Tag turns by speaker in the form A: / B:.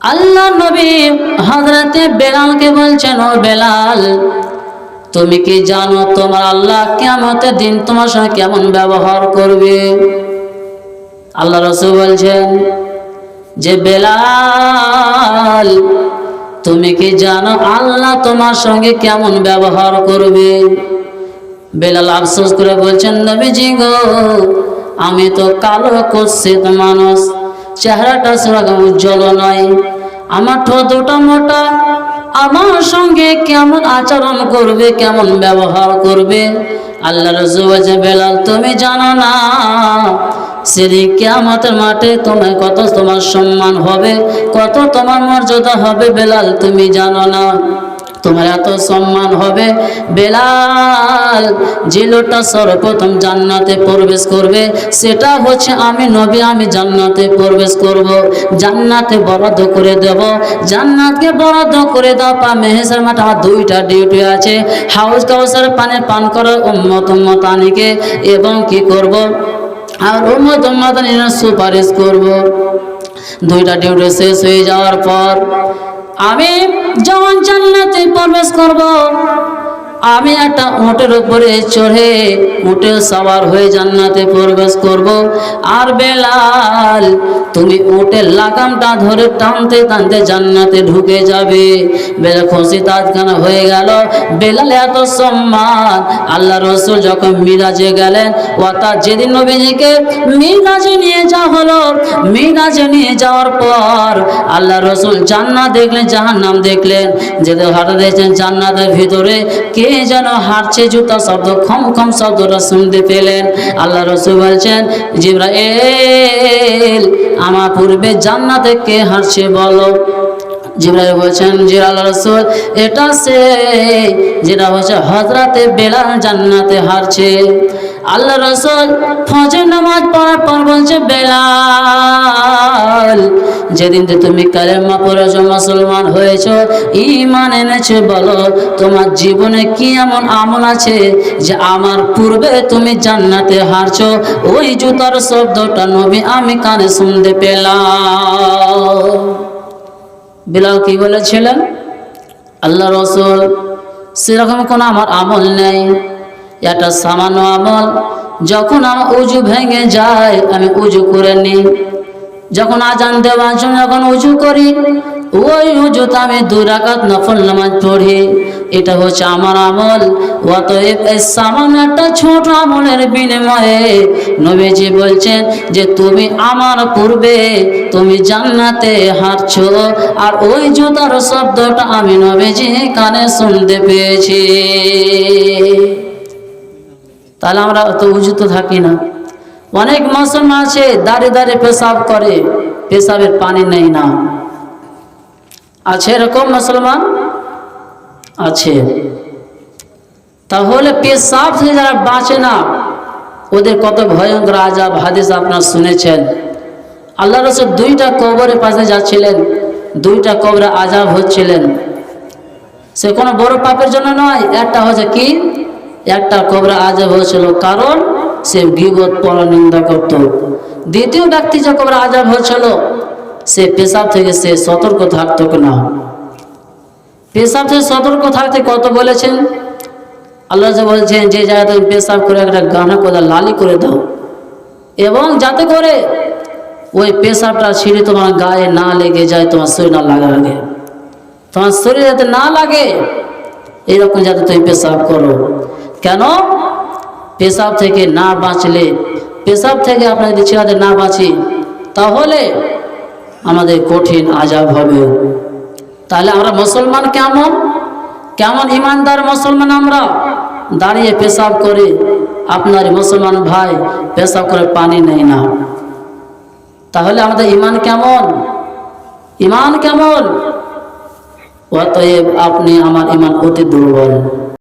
A: আল্লাহ নবী হযরতে বেলালকে বলছেন, ও বেলাল, তুমি কি জানো তোমার আল্লাহ কিয়ামতের দিন তোমার সঙ্গে কেমন ব্যবহার করবে? আল্লাহ রাসূল বলছেন যে, বেলাল, তুমি কি জানো আল্লাহ তোমার সঙ্গে কেমন ব্যবহার করবে? বেলাল আফসোস করে বলছেন, নবীজি গো, আমি তো কালো কুৎসিত মানুষ, চেহারাটা সেরকম উজ্জ্বল নয়, আমার ঠোঁটটা মোটা, আমার সঙ্গে কেমন আচরণ করবে, কেমন ব্যবহার করবে? আল্লাহ রাসূল বলেন, বেলাল, তুমি জানো না সেদিন কিয়ামতের মাঠে তোমার কত তোমার সম্মান হবে, কত তোমার মর্যাদা হবে? বেলাল, তুমি জানো না তোমার এত সম্মান হবে? বেলাল, যে লোকটা সর্বপ্রথম জান্নাতে প্রবেশ করবে সেটা হচ্ছে আমি নবী। আমি জান্নাতে প্রবেশ করব, জান্নাতে বরাদ্দ করে দেব, জান্নাতকে বরাদ্দ করে দাও। পা মেহেসের মাঠে আমার দুইটা ডিউটি আছে, হাউজ কাউসার পানি পান করার উম্মতানিকে, এবং কি করব, আর উম্মতানির সুপারিশ করব। দুইটা ডিউটি শেষ হয়ে যাওয়ার পর আমি যখন জান্নাতে প্রবেশ করব, আমি একটা উটের উপরে চড়ে উটে সওয়ার হয়ে জান্নাতে প্রবেশ করব। আর বেলাল, তুমি উটের লাগামটা ধরে টানতে টানতে জান্নাতে ঢুকে যাবে। বেলাল খুশি তাৎক্ষণিক হয়ে গেল। বেলাল এত সম্মান। আল্লাহ রাসূল যখন মিরাজে গেলেন, অর্থাৎ যেদিন নবীজিকে মিরাজে নিয়ে যাওয়া হলো, মিরাজে নিয়ে যাওয়ার পর আল্লাহ রাসূল জান্নাত দেখলেন, জাহান্নাম দেখলেন। যেতে হঠাৎ দেখছেন জান্নাতের ভিতরে কে যেন হাঁটছে, জুতা শব্দ, খম খম শব্দটা শুনতে পেলেন। আল্লাহ রাসূল বলছেন, জিবরাইল, আমার পূর্বে জান্নাতে কে হাঁটছে বলো? জিবরাইল বলছেন, জি আল্লাহ রাসূল, এটা সে যেটা হচ্ছে হযরতে বেলাল জান্নাতে হাঁটছে। আল্লাহ রাসূল ফজর নামাজ পড়ার পর বলছে, বেলাল, যেদিন তুমি কালেমা পড়েছো, মুসলমান হয়েছো, ঈমান এনেছো, বলো তোমার জীবনে কি এমন আমল আছে যে আমার পূর্বে তুমি জান্নাতে হাঁটছো? ওই জুতার শব্দটা নবী আমি কানে শুনতে পেলাম। বেলাল কি বলেছিলেন? আল্লাহ রাসূল, সেরকম কোনো আমার আমল নেই, এটা সামান্য আমল। যখন আমার উজু ভেঙে যায় আমি উজু করে নিই, যখন আজান দেওয়ার জন্য যখন উজু করি, ওই উজুতে আমি 2 রাকাত নফল নামাজ পড়ি, এটা হচ্ছে আমার আমল। অতএব এই সামান্য একটা ছোট আমলের বিনিময়ে নবীজি বলছেন যে তুমি আমার পূর্বে তুমি জান্নাতে হাঁটছো, আর ওই জুতার শব্দটা আমি নবীজি কানে শুনতে পেয়েছি। তাহলে আমরা তো উজুত থাকি না। অনেক মুসলমান আছে দাঁড়িয়ে দাঁড়িয়ে পেশাব করে, পেশাবের পানি নেই না, আছে এরকম মুসলমান আছে। তাহলে পেশাব থেকে যারা বাঁচে না, ওদের কত ভয়ঙ্কর আযাব হাদিস আপনারা শুনেছেন। আল্লাহ রাসূল 2টা কবরের পাশে যাচ্ছিলেন, 2টা কবরে আযাব হচ্ছিলেন। সে কোনো বড় পাপের জন্য নয়, একটা হচ্ছে কি, একটা কবরে আযাব হয়েছিল কারণ সে গীবত পরনিন্দা করত। দ্বিতীয় ব্যক্তি যে কবরে আযাব হয়েছিল, সে পেশাব থেকে সে সতর্ক থাকতো না। পেশাব থেকে সতর্ক থাকতে কত বলেছেন আল্লাহ, যে বলছেন যে জায়গায় তুমি পেশাব করে একটা গানা করে লালি করে দাও, এবং যাতে করে ওই পেশাবটা ছিঁড়ে তোমার গায়ে না লেগে যায়, তোমার শরীর না লাগে, তোমার শরীর যাতে না লাগে, এইরকম যাতে তুমি পেশাব করো। কেন? পেশাব থেকে না বাঁচলে, পেশাব থেকে আপনার যদি ছেড়াতে না বাঁচি, তাহলে আমাদের কঠিন আযাব হবে। তাহলে আমরা মুসলমান কেমন কেমন ইমানদার মুসলমান? আমরা দাঁড়িয়ে পেশাব করে, আপনার মুসলমান ভাই পেশাব করে পানি নেই না, তাহলে আমাদের ইমান কেমন? ইমান কেমন? অতএব আপনি আমার ইমান অতি দুর্বল।